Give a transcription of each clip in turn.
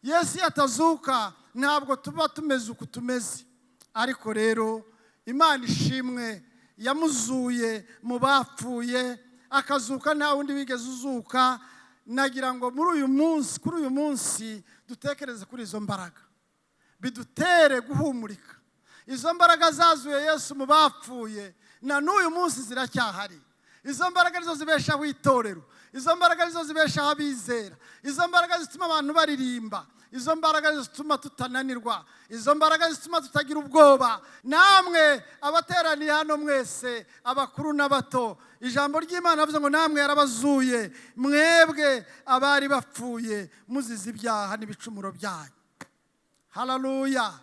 Yesu yatazuka ntabwo tuba tumeze uko tumeze, ariko rero Imana ishimwe yamuzuye mu bapfuye akazuka nta wundi wigeze uzuka. Nagira ngo kuri uyu munsi dutekereze kuri izo mbaraga, bidutere guhumurika. Izo mbaraga zazuye Yesu mu bapfuye na n'uyu munsi ziracyahari. Izo mbaraga nizo zibeshaho itorero, izo mbaraga nizo zibeshaho abizera, izo mbaraga zituma abantu baririmba, izo mbaraga zituma tutananirwa, izo mbaraga zituma tutagira ubwoba. Namwe abateraniye hano mwese, abakuru n'abato, ijambo ry'Imana avuze ngo namwe yarabazuye, mwebwe abari bapfuye muzize ibyaha n'ibicumuro byanyu. Haleluya!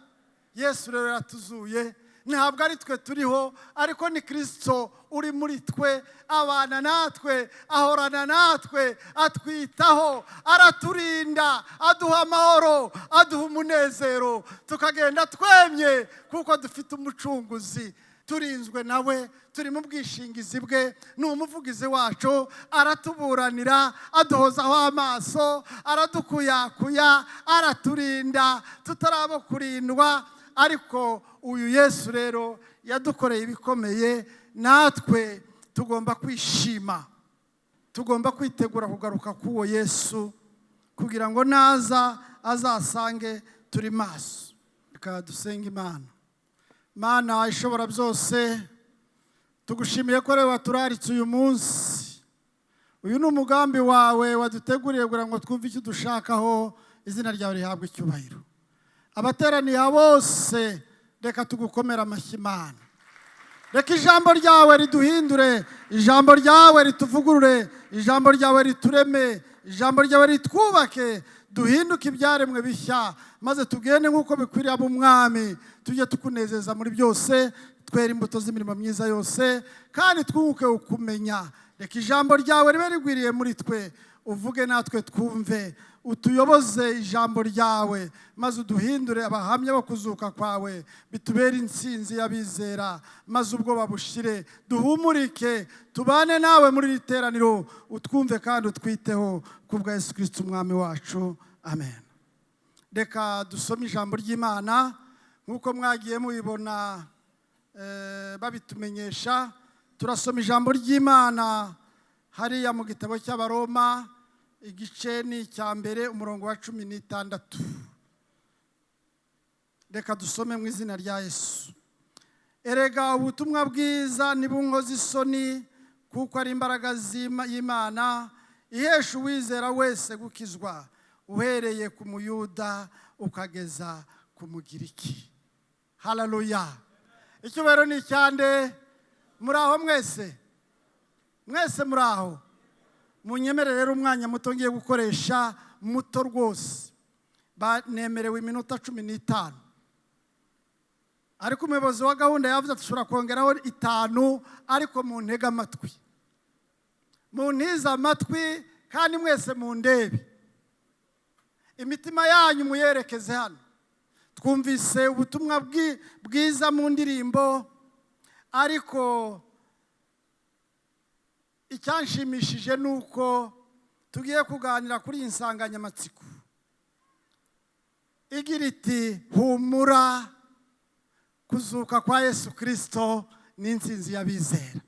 Yesu rero yaratuzuye, ntabwo ari twe turiho, ariko ni Kristo uri muri twe, abana natwe, ahorana natwe, atwitaho, araturinda, aduha amahoro, aduha umunezero, tukagenda twemye kuko dufite umucunguzi. Turinzwe nawe, turi mu bwishingizi bwe, ni umuvugizi wacu, aratuburanira, aduhozaho amaso, aradukuyakuya, araturinda tutarabo kurindwa. Ariko uyu Yesu rero yadukoreye ibikomeye, natwe tugomba kwishima, tugomba kwitegura kugaruka k'uwo Yesu kugira ngo naza azasange turi maso. Reka dusenge Imana. Mana ishobora byose, tugushimiye ko rero waturaritse uyu munsi. Uyu ni umugambi wawe waduteguriye kugira ngo twumve icyo dushakaho, izina ryawe rihabwe icyubahiro. Abateraniye bose reka tugukomera amashyi Mana. Reka ijambo ryawe riduhindure, ijambo ryawe rituvugurure, ijambo ryawe ritureme, ijambo ryawe ritwubake, duhinduke ibyaremwe bishya, maze tugende nk'uko bikwiriye ab'umwami, tujye tukunezeza muri byose, twere imbuto z'imirimo myiza yose, kandi twunguke ukumenya. Reka ijambo ryawe ribe rigwiriye muri twe, uvuge natwe twumve, utuyoboze ijambo ryawe, maze uduhindure abahamya bo kuzuka kwawe, bitubere intsinzi y'abizera, maze ubwoba bushire, duhumurike, tubane nawe muri iri teraniro, utwumve kandi utwiteho, kubwa Yesu Kristo umwami wacu. Amen. Reka dusome ijambo ry'Imana nk'uko mwagiye mubibona babitumenyesha. Turasoma ijambo ry'Imana hariya mu gitabo cy'Abaroma, igice ni icya mbere, umurongo wa 16. Reka dusome mu izina rya Yesu. Erega ubutumwa bwiza nibunkoze isoni, kuko ari imbaraga y'Imana ihesha uwizera wese gukizwa, uhereye ku Muyuda ukageza ku Mugiriki. Haleluya! Icyubahiro ni icyande. Muraho mwese? Mwese muraho? Munyemerere rero umwanya muto ngiye gukoresha, muto rwose. Banemerewe iminota 15. Ariko umuyobozi wa gahunda yavuze dushobora kongeraho 5, ariko mu ntega amatwi. Muntiza amatwi kandi mwese mundebe. Imitima yanyu muyerekeze hano. Twumvise ubutumwa bwiza mu ndirimbo, ariko icyanshimishije nuko tugiye kuganira kuri insanganyamatsiko igira iti humura, kuzuka kwa Yesu Kristo ni intsinzi y'abizera.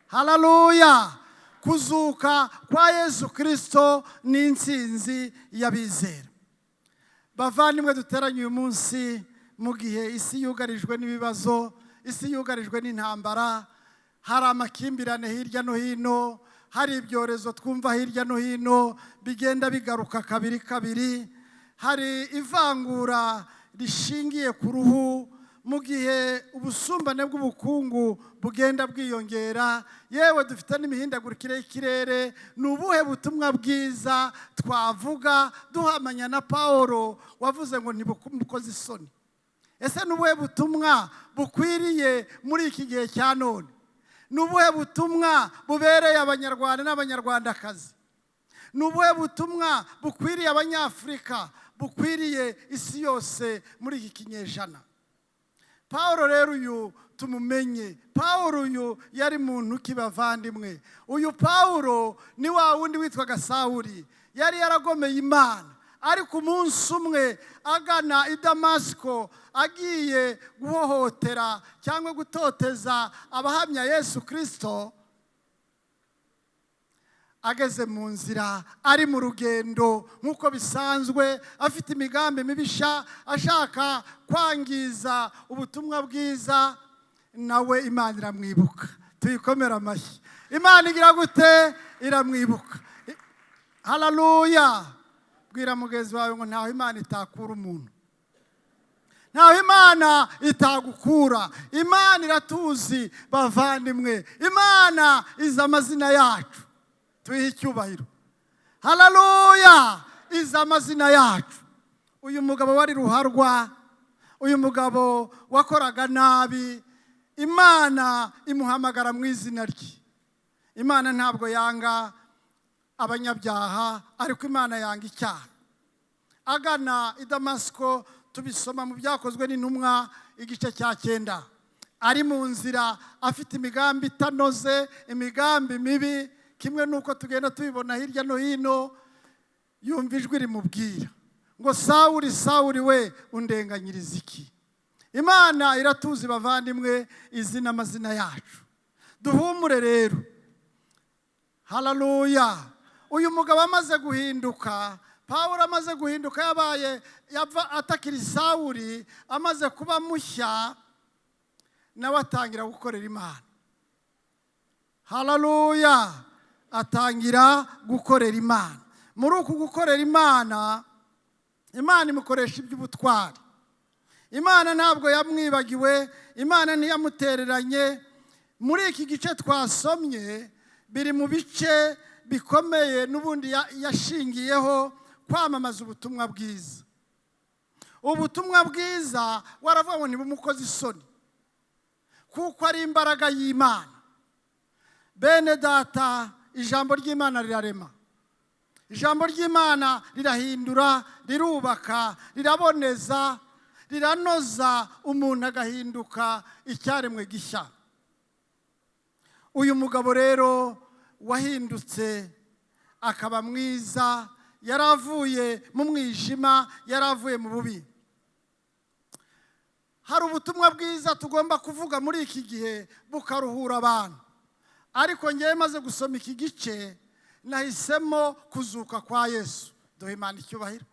Haleluya! Kuzuka kwa Yesu Kristo ni intsinzi y'abizera. Bavandimwe duteranye uyu munsi mu gihe isi yugarijwe n'ibibazo, isi yugarijwe n'intambara, hari amakimbirane hirya no hino, hari ibyorezo twumva hirya no hino bigenda bigaruka kabiri, hari ivangura rishingiye ku ruhu, mu gihe ubusumbane bw'ubukungu bugenda bwiyongera, yewe dufite n'imihindagurikire y'ikirere. Ni ubuhe butumwa bwiza twavuga duhamanya na Paulo wavuze ngo ntibukoze isoni? Ese ni ubuhe butumwa bukwiriye muri iki gihe cya none? Ni ubuhe butumwa bubereye abanyarwanda n'abanyarwandakazi? Ni ubuhe butumwa bukwiriye abanyafurika, bukwiriye isi yose muri iki kinyejana? Paulo rero uyu tumumenye. Paulo uyu yari muntu kibavandimwe. Uyu Paulo ni wa wundi witwaga Sawuli, yari yaragomeye Imana, ariko umunsi umwe agana i Damasiko agiye guhohotera cyangwa gutoteza abahamya Yesu Kristo, ageze mu nzira ari mu rugendo nk'uko bisanzwe, afite imigambi mibisha ashaka kwangiza ubutumwa bwiza, nawe Imana iramwibuka. Tuyikomera amashyi. Imana igira gute? Iramwibuka. Haleluya. Bwira mugenzi wawe ngo ntaho Imana itakura umuntu, ntaho Imana itagukura. Imana iratuzi bavandimwe, Imana izi amazina yacu, tuyihe icyubahiro. Haleluya. Izi amazina yacu. Uyu mugabo wari ruharwa, uyu mugabo wakoraga nabi, Imana imuhamagara mu izina rye. Imana ntabwo yanga abanyabyaha, ariko Imana yanga icyaha. Agana i Damasiko, tubisoma mu Byakozwe n'Intumwa igice cya 9. Ari mu nzira afite imigambi itanoze, imigambi mibi, kimwe nuko tugenda tubibona hirya no hino. Yumva ijwi rimubwira ngo Sawuli, Sawuli we undenganyiriza iki? Imana iratuzi bavandimwe, izi n'amazina yacu. Duhumure rero. Haleluya. Uyu mugabo amaze guhinduka, Pawulo amaze guhinduka, yava atakiri Sawuli, amaze kuba mushya, nawe atangira gukorera Imana. Haleluya. Atangira gukorera Imana. Muri uku gukorera Imana, Imana imukoresha iby'ubutwari. Imana ntabwo yamwibagiwe, Imana ntiyamutereranye. Muri iki gice twasomye, biri mu bice bikomeye n'ubundi yashingiyeho kwamamaza ubutumwa bwiza. Ubutumwa bwiza waravuga ngo ntibumukoze isoni, kuko ari imbaraga y'Imana. Bene data, ijambo ry'Imana rirarema, ijambo ry'Imana rirahindura, rirubaka, riraboneza, riranoza, umuntu agahinduka icyaremwe gishya. Uyu mugabo rero wahindutse akaba mwiza, yaravuye mu mwijima, yaravuye mu bubi. Hari ubutumwa bwiza tugomba kuvuga muri iki gihe bukaruhura abantu, ariko ngiye maze gusoma iki gice nahisemo kuzuka kwa Yesu. Duhe Imana icyubahiro.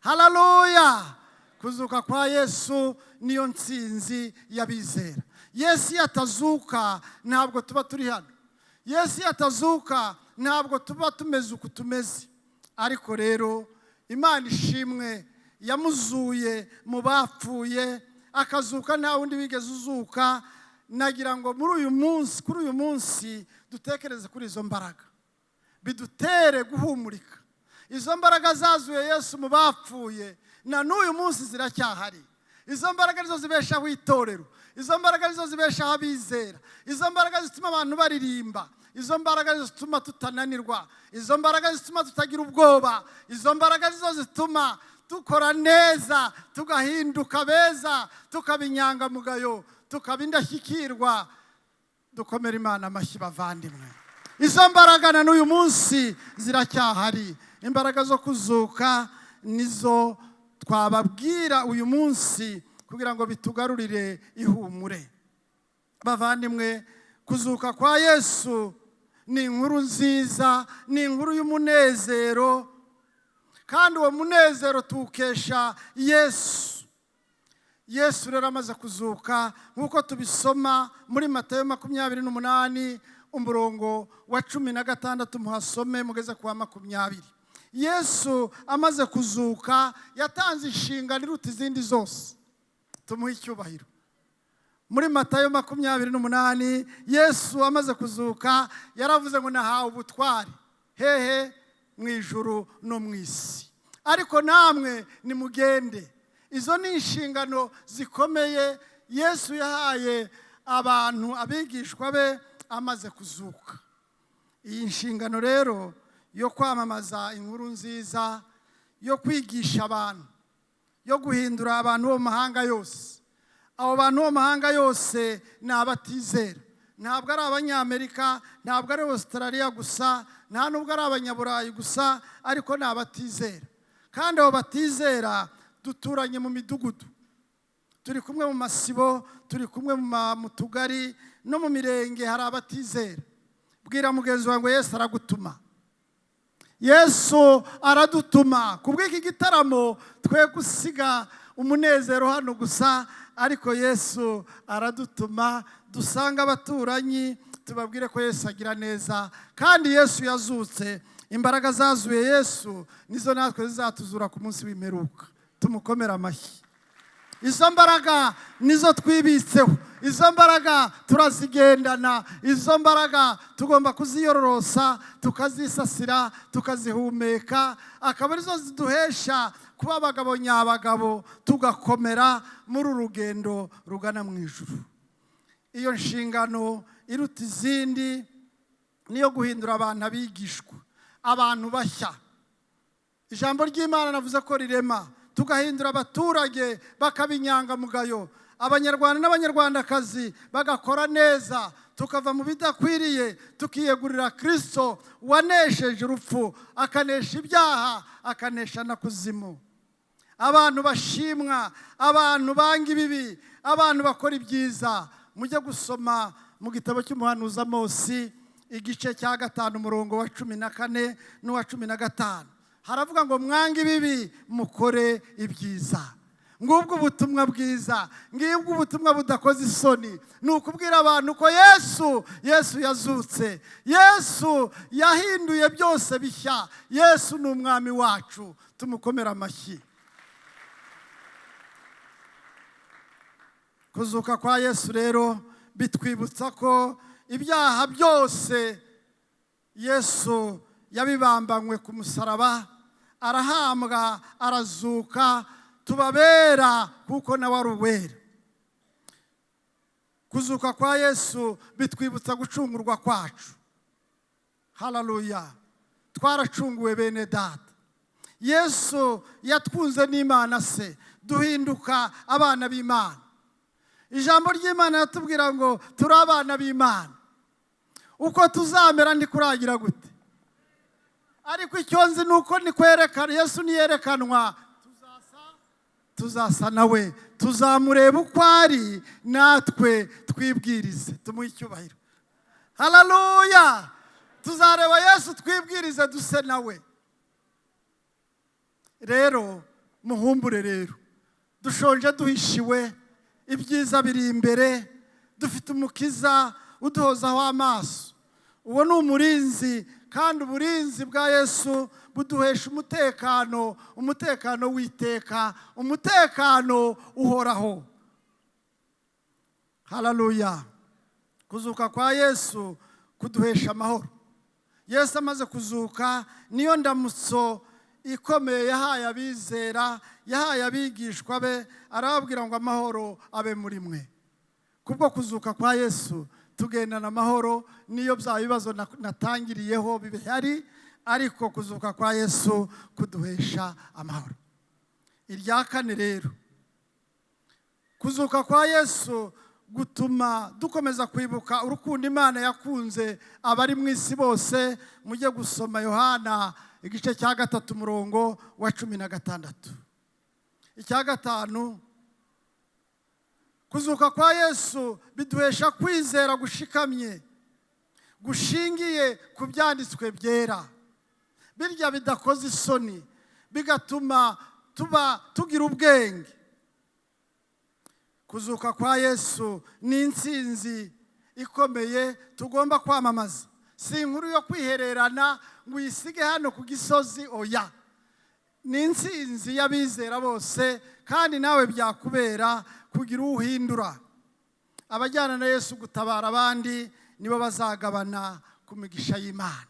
Haleluya. Kuzuka kwa Yesu niyo ntsinzi y'abizera. Yesu yatazuka ntabwo tuba turi hano. Yesu yatazuka ntabwo tuba tumeze uko tumeze. Ariko rero Imana ishimwe yamuzuye mu bapfuye, akazuka nta wundi wigeze uzuka. Nagira ngo kuri uyu munsi dutekereze kuri izo mbaraga, bidutere guhumurika. Izo mbaraga zazuye Yesu mu bapfuye na n'uyu munsi ziracyahari. Izo mbaraga nizo zibeshaho itorero, izo mbaraga nizo zibeshaho abizera, izo mbaraga zituma abantu baririmba, izo mbaraga zituma tutananirwa, izo mbaraga zituma tutagira ubwoba, izo mbaraga nizo zituma dukora neza, tugahinduka beza, tukaba inyangamugayo, tukaba indashyikirwa. Dukomere Imana amashyi bavandimwe. Izo mbaraga na n'uyu munsi ziracyahari. Imbaraga zo kuzuka nizo twababwira uyu munsi kugira ngo bitugarurire ihumure. Bavandimwe, kuzuka kwa Yesu ni inkuru nziza, ni inkuru y'umunezero, kandi uwo munezero tukesha Yesu. Yesu rero amaze kuzuka nk'uko tubisoma muri Matayo 28 umurongo wa 16, muhasome mugeze kwa 20. Yesu amaze kuzuka yatanze inshingano iruta izindi zose. Tumuhe icyubahiro. Muri Matayo 28, Yesu amaze kuzuka yaravuze ngo nahawe ubutwari hehe mu ijuru no mu isi, ariko namwe nimugende. Izo ni inshingano zikomeye Yesu yahaye abantu, abigishwa be, amaze kuzuka. Iyi nshingano rero yo kwamamaza inkuru nziza, yo kwigisha abantu, yo guhindura abantu bo mu mahanga yose. Abo bantu bo mu mahanga yose ni abatizera. Ntabwo ari Abanyamerika, ntabwo ari Australia gusa, nta nubwo ari Abanyaburayi gusa, ariko ni abatizera. kandi abo batizera duturanye mu midugudu, turi kumwe mu masibo, turi kumwe mu tugari no mu mirenge. Hari abatizera. Bwira mugenzi wawe ngo Yesu aragutuma. Yesu aradutuma. Kubw'iki gitaramo twe gusiga umunezero hano gusa, ariko Yesu aradutuma. Dusanga abaturanyi tubabwire ko Yesu agira neza, kandi Yesu yazutse. Imbaraga zazuye Yesu nizo natwe zizatuzura ku munsi w'imperuka. Tumukomera amashyi. Izo mbaraga nizo twibitseho, izo mbaraga turazigendana, izo mbaraga tugomba kuziyororosa, tukazisasira, tukazihumeka, akaba arizo ziduhesha kuba abagabo nyabagabo, tugakomera muri urugendo rugana mu ijuru. Iyo nshingano iruta izindi niyo guhindura abantu abigishwa, abantu bashya. Ijambo ry'Imana navuze ko rirema, tugahindura abaturage bakaba inyangamugayo, abanyarwanda n'abanyarwandakazi bagakora neza, tukava mu bidakwiriye tukiyegurira Kristo wanesheje urupfu, akanesha ibyaha, akanesha na kuzimu. Abantu bashimwa, abantu banga ibibi, abantu bakora ibyiza. Mujye gusoma mu gitabo cy'umuhanuzi Amosi igice cya 5 umurongo wa 14 n'uwa 15. Haravuga ngo mwange ibibi mukore ibyiza. Ngubwo ubutumwa bwiza, ngibwo ubutumwa budakoze isoni, ni ukubwira abantu ko Yesu yazutse, Yesu yahinduye byose bishya, Yesu ni umwami wacu. Tumukomera amashyi. Kuzuka kwa Yesu rero bitwibutsa ko ibyaha byose Yesu yabibambanywe ku musaraba, arahambwa, arazuka, tubabera kuko nawe ari uwera. Kuzuka kwa Yesu bitwibutsa gucungurwa kwacu. Haleluya. Twaracunguwe bene data. Yesu yatwunze n'Imana se, duhinduka abana b'Imana. Ijambo ry'Imana yatubwira ngo turi abana b'Imana. Uko tuzamera ndikuragira gute? Ariko icyo nzi nuko nikwerekana Yesu niyerekanwa tuzasa nawe, tuzamureba uko ari, natwe twibwirize, tumuhe icyubahiro. Haleluya. Tuzareba Yesu twibwirize duse nawe. Rero muhumbure rero, dushonje duhishiwe, ibyiza biri imbere, dufite umukiza uduhozaho amaso. Uwo ni umurinzi, kandi uburinzi bwa Yesu buduhesha umutekano, umutekano w'iteka, umutekano uhoraho. Haleluya. Kuzuka kwa Yesu kuduhesha amahoro. Yesu amaze kuzuka niyo ndamutso ikomeye yahaye abizera, yahaye abigishwa be, arababwira ngo amahoro abe muri mwe. Kubwo kuzuka kwa Yesu tugendana amahoro, niyo bya bibazo natangiriyeho bihari, ariko kuzuka kwa Yesu kuduhesha amahoro. Irya kane rero, kuzuka kwa Yesu gutuma dukomeza kwibuka urukundo Imana yakunze abari mu isi bose. Mujye gusoma Yohana igice cya 3 umurongo wa 16. Icya 5, kuzuka kwa Yesu biduhesha kwizera gushikamye, gushingiye ku byanditswe byera, birya bidakoze isoni, bigatuma tugira ubwenge. Kuzuka kwa Yesu ni intsinzi ikomeye tugomba kwamamaza. Si inkuru yo kwihererana ngo uyisige hano ku gisozi, oya. Ni intsinzi y'abizera bose, kandi nawe byakubera kugira uhindura. Abajyana na Yesu gutabara abandi nibo bazagabana ku migisha y'Imana.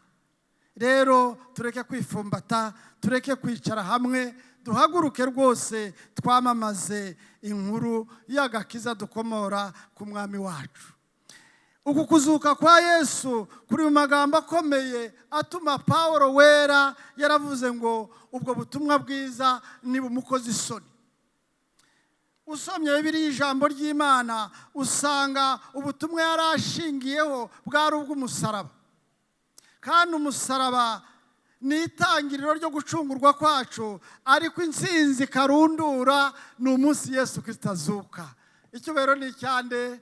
Rero tureke kwifumbata, tureke kwicara hamwe, duhaguruke rwose twamamaze inkuru y'agakiza dukomora ku mwami wacu. Uku kuzuka kwa Yesu kuri mu magambo akomeye atuma Pawulo wera yaravuze ngo ubwo butumwa bwiza ni bumukoze isoni. Usomye Bibiliya ijambo ry'Imana usanga ubutumwa yarashingiyeho bwari ubw'umusaraba, kandi umusaraba ni itangiriro ryo gucungurwa kwacu, ariko intsinzi karundura ni umunsi Yesu Kristo azuka. Icyubahiro ni icyande.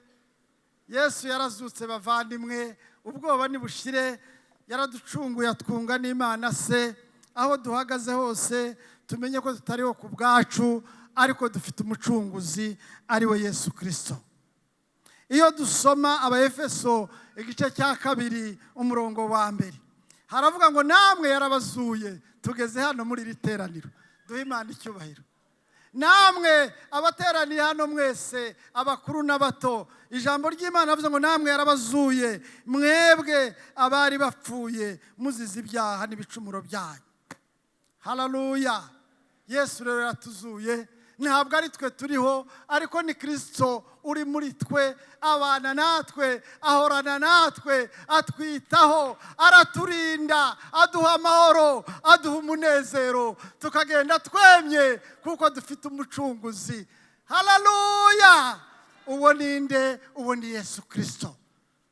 Yesu yarazutse bavandimwe, ubwoba nibushire, yaraducunguye atwunga n'Imana se. Aho duhagaze hose tumenye ko tutariho ku bwacu, ariko dufite umucunguzi ari we Yesu Kristo. Iyo dusoma Abaefeso igice cya 2 umurongo wa 1, haravuga ngo namwe yarabazuye. Tugeze hano muri iri teraniro, duhe Imana icyubahiro. Namwe abateraniye hano mwese, abakuru n'abato, ijambo ry'Imana avuze ngo namwe yarabazuye, mwebwe abari bapfuye muzize ibyaha n'ibicumuro byanyu. Haleluya. Yesu rero yatuzuye. Ntabwo ari twe turiho, ariko ni Kristo uri muri twe, abana natwe, ahorana natwe, atwitaho, araturinda, aduha amahoro, aduha umunezero, tukagenda twemye kuko dufite umucunguzi. Haleluya. Uwo ninde? Uwo ni Yesu Kristo.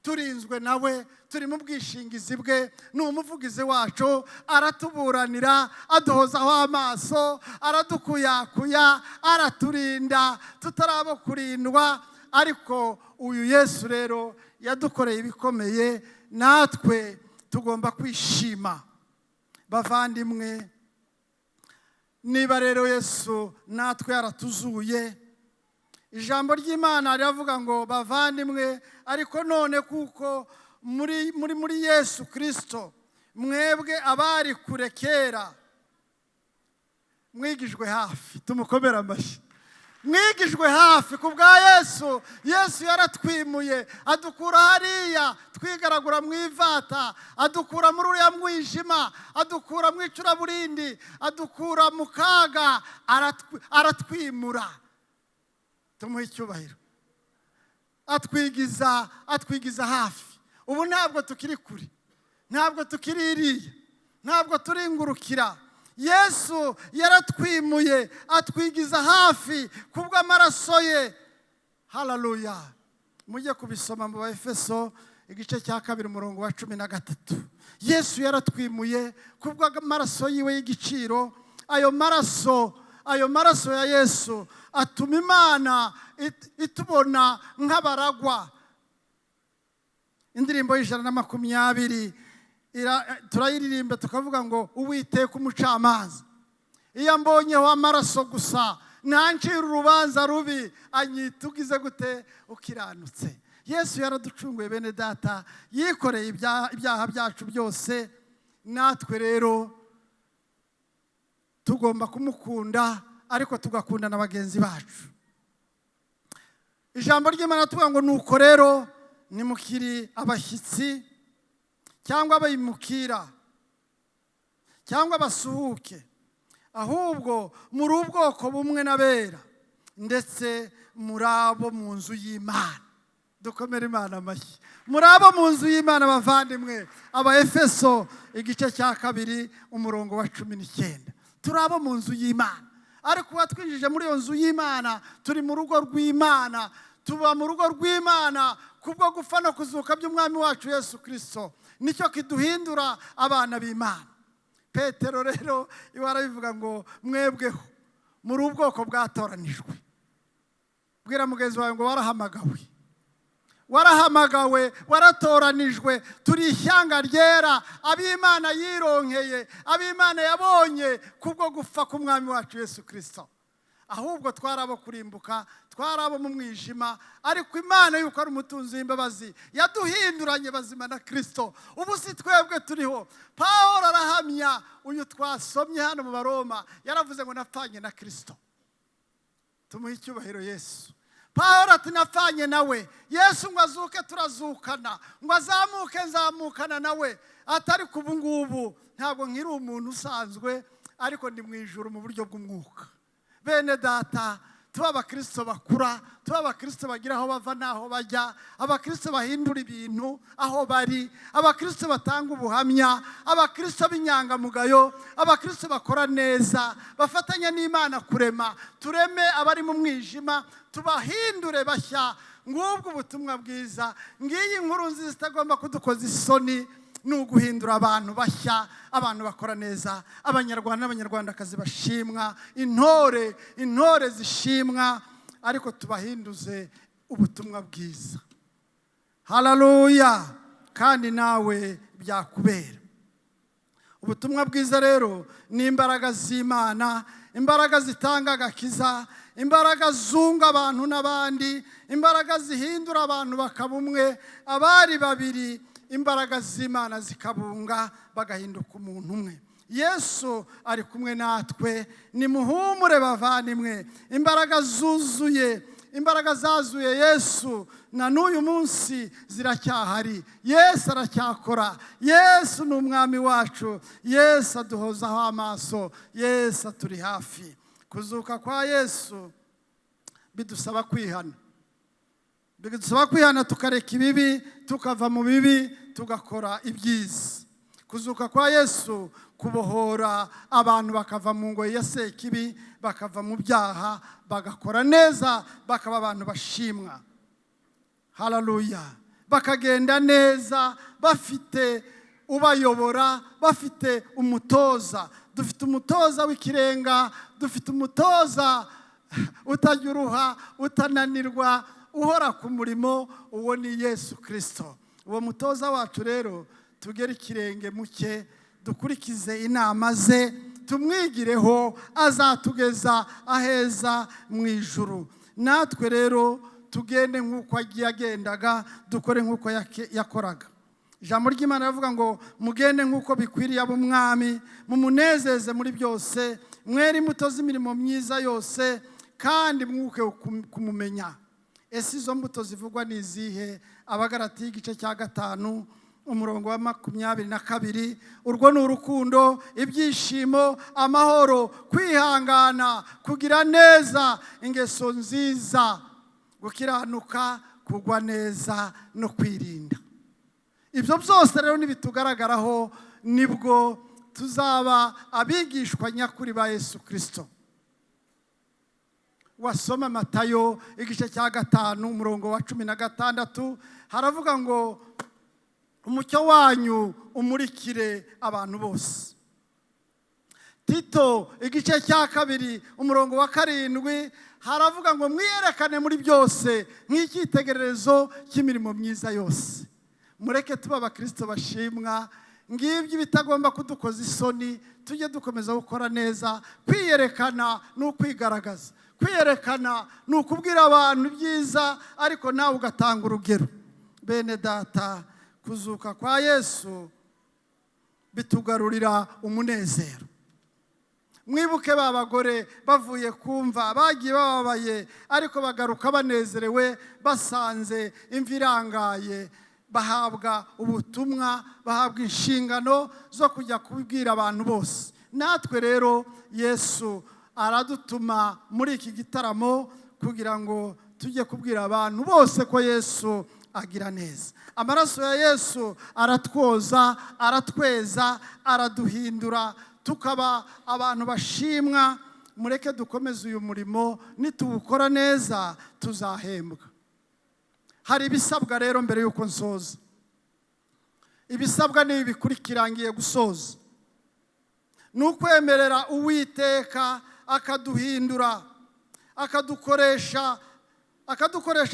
Turinzwe nawe, turi mu bwishingizi bwe, ni umuvugizi wacu, aratuburanira, aduhozaho amaso, aradukuyakuya, araturinda, tutarabo kurindwa. Ariko uyu Yesu rero yadukoreye ibikomeye, natwe tugomba kwishima. Bavandimwe, niba rero Yesu natwe yaratuzuye, ijambo ry'Imana riravuga ngo bavandimwe, ariko none kuko muri Yesu Kristo mwebwe abari kure kera mwigijwe hafi. Tumukomera amashyi. Mwigijwe hafi ku bwa Yesu. Yesu yaratwimuye, adukura hariya twigaragura mu ivata, adukura muri uriya mwijima, adukura mu icuraburindi, adukura mu kaga, aratwimura. Tumuhe icyubahiro. Atwigiza hafi. Ubu ntabwo tukiri kure, ntabwo tukiri iriya, ntabwo turingurukira. Yesu yaratwimuye, atwigiza hafi kubw'amaraso ye. Haleluya. Mujye kubisoma mu Baefeso igice cya 2 umurongo wa 13. Yesu yaratwimuye kubw'amaraso yiwe y'igiciro. Ayo maraso ya Yesu atuma Imana itubona nk'abaragwa. Indirimbo y'120 turayiririmba tukavuga ngo Uwiteka umucamanza, iyo mbonyeho amaraso gusa ntancira urubanza rubi, anyitugize gute? Ukiranutse. Yesu yaraducunguye bene data, yikoreye ibyaha byacu byose. Natwe rero tugomba kumukunda, ariko tugakunda na bagenzi bacu. Ijambo ry'Imana tuvuga ngo nuko rero nimukiri abashyitsi cyangwa abayimukira cyangwa abasuhuke, ahubwo muri ubwoko bumwe n'abera, ndetse murabo mu nzu y'Imana. Dukomere Imana amashyi. Murabo mu nzu y'Imana bavandimwe. Abaefeso igice cya 2 umurongo wa 19. Turabo mu nzu y'Imana. Ariko watwinjije muri iyo nzu y'Imana, turi mu rugo rw'Imana, tuba mu rugo rw'Imana kubwo gupfa no kuzuka by'umwami wacu Yesu Kristo. Nicyo kiduhindura abana b'Imana. Petero rero iwara bivuga ngo mwebweho muri ubwoko bwatoranijwe. Bwira mugenzi wawe ngo warahamagawe, waratoranijwe, turi ishyanga ryera, ab'Imana yironkeye, ab'Imana yabonye kubwo gupfa k'umwami wacu Yesu Kristo. Ahubwo twarabo kurimbuka, twarabo mu mwijima, ariko Imana yuko ari umutunzi w'imbabazi yaduhinduranye bazima na Kristo. Ubu si twebwe turiho. Pawulo arahamya, uyu twasomye hano mu Baroma, yaravuze ngo napfanye na Kristo. Tumuhe icyubahiro Yesu. Pawulo ati napfanye nawe. Yesu ngo azuke turazukana, ngo azamuke nzamukana nawe. Atari kubu ngubu ntabwo nkiri umuntu usanzwe, ariko ndi mu ijuru mu buryo bw'umwuka. Bene data, tuba abakristo bakura, tuba abakristo bagira aho bava n'aho bajya, abakristo bahindura ibintu aho bari, abakristo batanga ubuhamya, abakristo b'inyangamugayo, abakristo bakora neza, bafatanya n'Imana kurema. Tureme abari mu mwijima, tubahindure bashya. Ngubwo ubutumwa bwiza. Ngiyi inkuru nziza itagomba kudukoza isoni. ni uguhindura abantu bashya, abantu bakora neza, abanyarwanda n'abanyarwandakazi bashimwa, intore zishimwa, ariko tubahinduze ubutumwa bwiza. Haleluya! Kandi nawe byakubera. Ubutumwa bwiza rero ni imbaraga z'Imana, imbaraga zitanga agakiza, imbaraga zunga abantu n'abandi, imbaraga zihindura abantu bakaba umwe, abari babiri, imbaraga z'Imana zikabunga bagahinduka umuntu umwe. Yesu ari kumwe natwe, nimuhumure bavandimwe, imbaraga zuzuye, imbaraga zazuye Yesu na n'uyu munsi ziracyahari. Yesu aracyakora, Yesu ni umwami wacu, Yesu aduhozaho amaso, Yesu aturi hafi. Kuzuka kwa Yesu bidusaba kwihana, tukareka ibibi, tukava mu bibi, tugakora ibyiza. Kuzuka kwa Yesu kubohora abantu bakava mu ngoyi ya sekibi, bakava mu byaha, bagakora neza, bakaba abantu bashimwa. Haleluya! Bakagenda neza, bafite ubayobora, bafite umutoza. Dufite umutoza w'ikirenga, dufite umutoza utajya uruha, utananirwa, uhora ku murimo, uwo ni Yesu Kristo. Uwo mutoza wacu rero tugere ikirenge muke, dukurikize inama ze, tumwigireho, azatugeza aheza mu ijuru. Natwe rero tugende nk'uko yagendaga, dukore nk'uko yakoraga. Ijambo ry'Imana rivuga ngo mugende nk'uko bikwiriye ab'umwami, mumunezeze muri byose, mwere imbuto z'imirimo myiza yose, kandi mwuke kumumenya. Ese izo mbuto zivugwa ni izihe? Abagalatiya igice cya 5 umurongo wa 22. Urwo ni urukundo, ibyishimo, amahoro, kwihangana, kugira neza, ingeso nziza, gukiranuka, kugwa neza no kwirinda. Ibyo byose rero nibitugaragaraho, nibwo tuzaba abigishwa nyakuri ba Yesu Kristo. Wasoma Matayo igice cya 5 umurongo wa 16, haravuga ngo umucyo wanyu umurikire abantu bose. Tito igice cya 2 umurongo wa 7 haravuga ngo mwiyerekane muri byose nk'icyitegererezo cy'imirimo myiza yose. Mureke tuba abakristo bashimwa, ngibyo bitagomba kudukoza isoni, tujye dukomeza gukora neza. Kwiyerekana ni ukwigaragaza, kwiyerekana ni ukubwira abantu byiza, ariko nawe ugatanga urugero. Bene data, kuzuka kwa Yesu bitugarurira umunezero. Mwibuke babagore bavuye kumva, bagiye bababaye, ariko bagaruka banezerewe, basanze imvi irangaye, bahabwa ubutumwa, bahabwa inshingano zo kujya kubibwira abantu bose. Natwe rero Yesu aradutuma muri iki gitaramo kugira ngo tujye kubwira abantu bose ko Yesu agira neza. Amaraso ya Yesu aratwoza, aratweza, araduhindura, tukaba abantu bashimwa. Mureke dukomeze uyu murimo, nituwukora neza tuzahembwa. Hari ibisabwa rero mbere yuko nsoza. Ibisabwa ni bikurikira ngiye gusoza. Nukwemerera Uwiteka akaduhindura, akadukoresha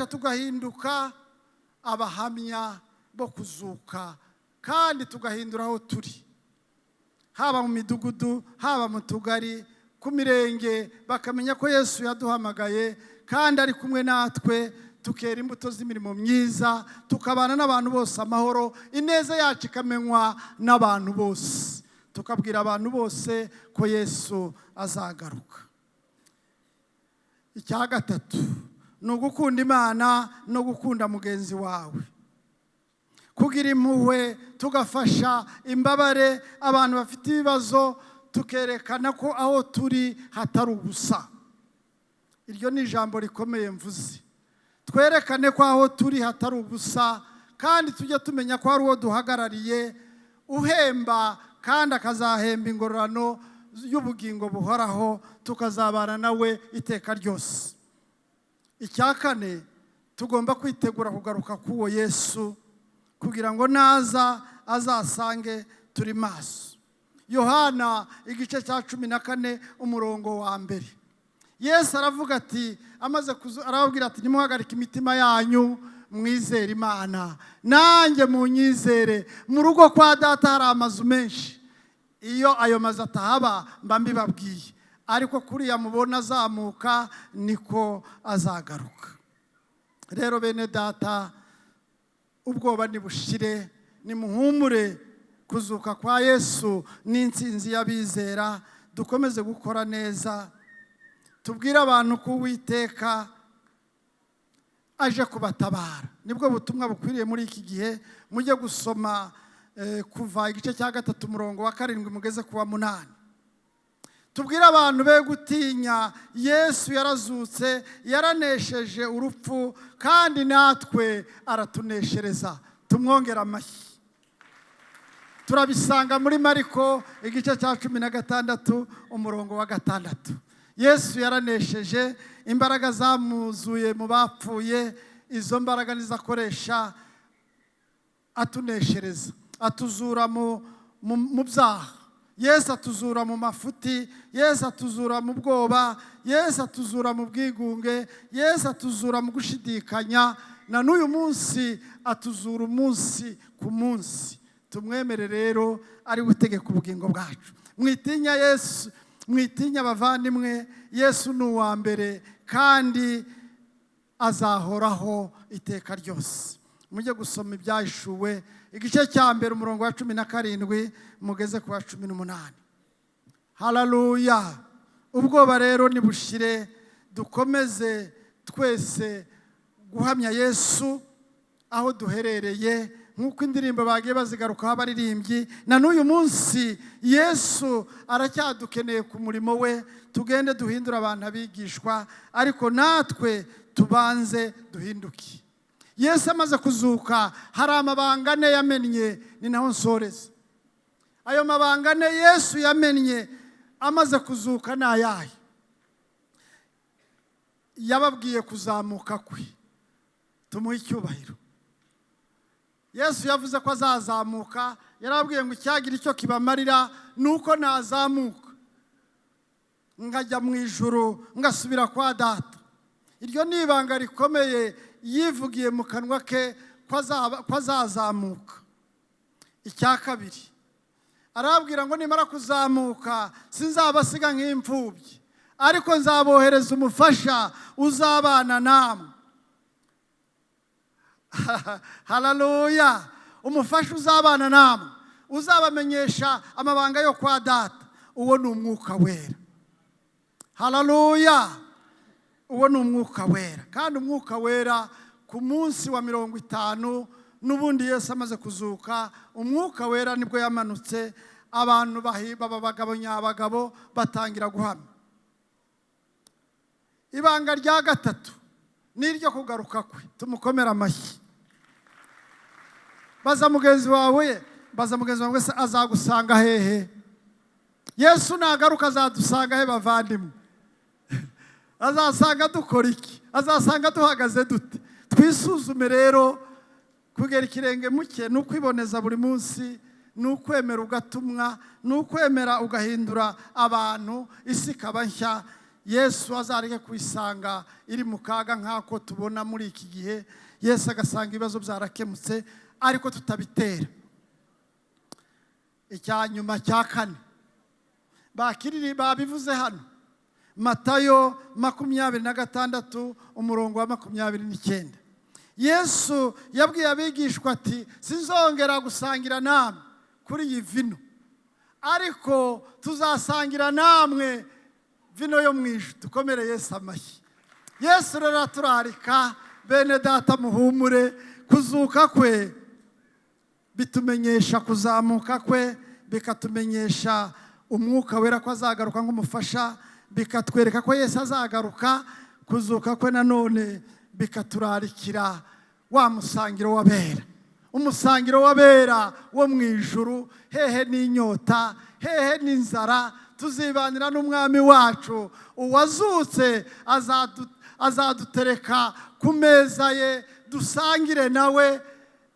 tugahinduka abahamya bo kuzuka, kandi tugahindura aho turi, haba mu midugudu, haba mu tugari, ku mirenge, bakamenya ko Yesu yaduhamagaye kandi ari kumwe natwe, tukera imbuto z'imirimo myiza, tukabana n'abantu bose amahoro, ineza yacu ikamenywa n'abantu bose, tukabwira abantu bose ko Yesu azagaruka. Icya 3 ni ugukunda Imana no gukunda mugenzi wawe, kugira impuhwe, tugafasha imbabare abantu bafite ibibazo, tukerekana ko aho turi hatari ubusa. Iryo ni ijambo rikomeye mvuze. Twerekane ko aho turi hatari ubusa, kandi tujye tumenya ko hari uwo duhagarariye uhemba, kandi akazahemba ingororano y'ubugingo buhoraho, tukazabana nawe iteka ryose. Icya 4, tugomba kwitegura kugaruka k'uwo Yesu, kugira ngo naza azasange turi maso. Yohana igice cya 14 umurongo wa mbere. Yesu aravuga ati arababwira ati nimuhagarike imitima yanyu mwizere Imana nanjye munyizere. Mu rugo kwa data hari amazu menshi, iyo ayo mazu atahaba mba mbibabwiye, ariko kuriya mubona azamuka niko azagaruka. Rero bene data, ubwoba nibushire, nimuhumure, kuzuka kwa Yesu n'intsinzi y'abizera. Dukomeze gukora neza, tubwire abantu ko Uwiteka aje kubatabara. Nibwo butumwa bukwiriye muri iki gihe. Mujye gusoma kuva igice cya 3 umurongo wa 7 mugeze kuwa 8. Tubwire abantu be gutinya, Yesu yarazutse, yaranesheje urupfu, kandi natwe aratuneshereza. Tumwongera amashyi. Turabisanga muri Mariko igice cya 16 umurongo wa 6. Yesu yaranesheje, imbaraga zamuzuye mu bapfuye, izo mbaraga nizakoresha atuneshereza, atuzura mu byaha. Yesu atuzura mu mafuti, Yesu atuzura mu bwoba, Yesu atuzura mu bwigunge, Yesu atuzura mu gushidikanya, na n'uyu munsi atuzura umunsi ku munsi. Tumwemere rero ari gutegeka ubugingo bwacu. Mwitinya Yesu, mwitinya abavandimwe. Yesu ni uwa mbere kandi azahoraho iteka ryose. Mujye gusoma Ibyahishuwe igice cya mbere umurongo wa 17 mugeze ku wa 18. Haleluya. Ubwoba rero nibushire, dukomeze twese guhamya Yesu aho duherereye, nk'uko indirimbo bagiye bazigarukaho abaririmbyi. Na n'uyu munsi Yesu aracyadukeneye ku murimo we. Tugende duhindura abantu abigishwa, ariko natwe tubanze duhinduke. Yesu amaze kuzuka hari amabanga ane yamennye, ni naho nsoreza. Ayo mabanga ane Yesu yamennye amaze kuzuka ni ayahe? Yababwiye kuzamuka kwe. Tumuhe icyubahiro. Yesu yavuze ko azazamuka, yarababwiye ngo icyagira icyo kibamarira nuko nazamuka ngajya mu ijuru ngasubira kwa data. Iryo ni ibanga rikomeye yivugiye mu kanwa ke ko azazamuka. Icya kabiri, arababwira ngo nimara kuzamuka sinzabasiga nk'imfubyi, ariko nzabohereza umufasha uzabana namwe. Haleluya. Umufasha uzabana namwe, uzabamenyesha amabanga yo kwa data. Uwo ni Umwuka Wera. Haleluya. Uwo ni Umwuka Wera. Kandi Umwuka Wera ku munsi wa 50 n'ubundi Yesu amaze kuzuka, Umwuka Wera nibwo yamanutse. Abantu baba bagabo nyabagabo batangira guhamya. Ibanga rya gatatu niryo kugaruka kwe. Tumukomera amashyi. Baza mugenzi wawe wese azagusanga hehe? Yesu nagaruka azadusanga he bavandimwe? Azasanga dukora iki? Azasanga duhagaze dute? Twisuzume rero. Kugera ikirenge muke ni ukwiboneza buri munsi, ni ukwemera ugatumwa, ni ukwemera ugahindura abantu, isi ikaba nshya. Yesu azareke kwisanga iri mu kaga nk'ako tubona muri iki gihe. Yesu agasanga ibibazo byarakemutse ariko tutabitera. Icyanyuma cya kane bakiriri babivuze hano, Matayo 26 umurongo wa 29. Yesu yabwiye abigishwa ati sinzongera gusangira namwe kuri iyi vino, ariko tuzasangira namwe vino yo mwijuru. Dukomere Yesu amashyi. Yesu rero aturarika, bene data muhumure. Kuzuka kwe bitumenyesha kuzamuka kwe, bikatumenyesha Umwuka Wera ko azagaruka nk'umufasha, bikatwereka ko Yesu azagaruka. Kuzuka kwe nanone bikaturarikira wa musangiro w'abera. Umusangiro w'abera wo mu ijuru, hehe n'inyota, hehe n'inzara. Tuzibanira n'umwami wacu uwazutse, azadutereka ku meza ye, dusangire nawe,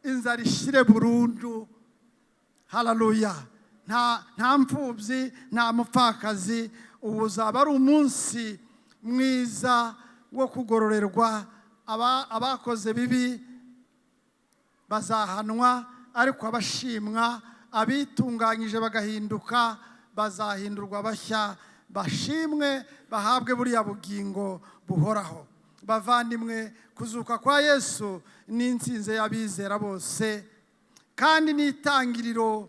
inzara ishire burundu. haleluya. Nta mpfubyi, nta mupfakazi. Ubu uzaba ari umunsi mwiza wo kugororerwa. Abakoze bibi bazahanwa, ariko abashimwa, abitunganyije bagahinduka, bazahindurwa bashya, bashimwe, bahabwe buriya bugingo buhoraho. Bavandimwe, kuzuka kwa Yesu ni intsinzi y'abizera bose, kandi ni itangiriro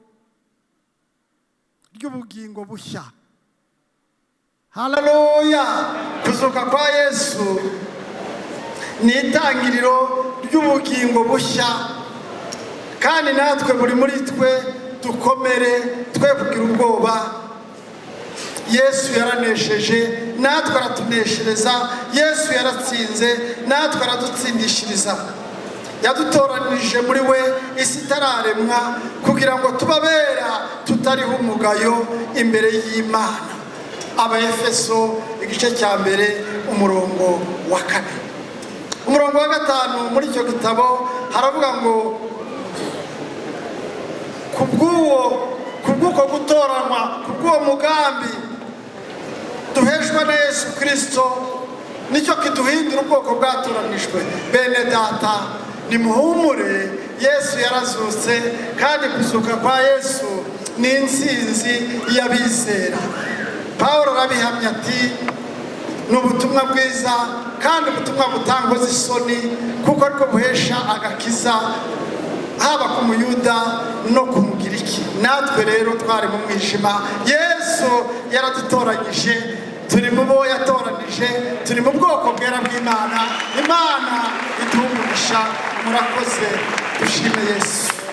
ry'ubugingo bushya. Haleluya! Kuzuka kwa Yesu ni itangiriro ry'ubugingo bushya, kandi natwe buri muri twe dukomere, twe kugira ubwoba. Yesu yaranesheje, natwe aratuneshereza. Yesu yaratsinze, natwe aradutsindishiriza. Yadutoranije muri we isi itararemwa, kugira ngo tubabera tutariho umugayo imbere y'Imana. Abaefeso igice cya mbere umurongo wa 4. Umurongo wa 5 muri icyo gitabo haravuga ngo kubw'uko gutoranwa, kubw'uwo mugambi duheshwa na Yesu Kristo, nicyo kiduhindura ubwoko bwatoranijwe. Bene data, nimuhumure, Yesu yarazutse, kandi kuzuka kwa Yesu ni intsinzi y'abizera. Pawulo arabihamya ati, ni ubutumwa bwiza, kandi ubutumwa butangoza isoni, kuko ariko buhesha agakiza, haba ku Muyuda no ku Mugiriki. Natwe rero twari mu mwijima, Yesu yaradutoranyije, turi mu bo yatoranije, turi mu bwoko bwera bw'Imana. Imana iduha umugisha. Murakoze, dushime Yesu.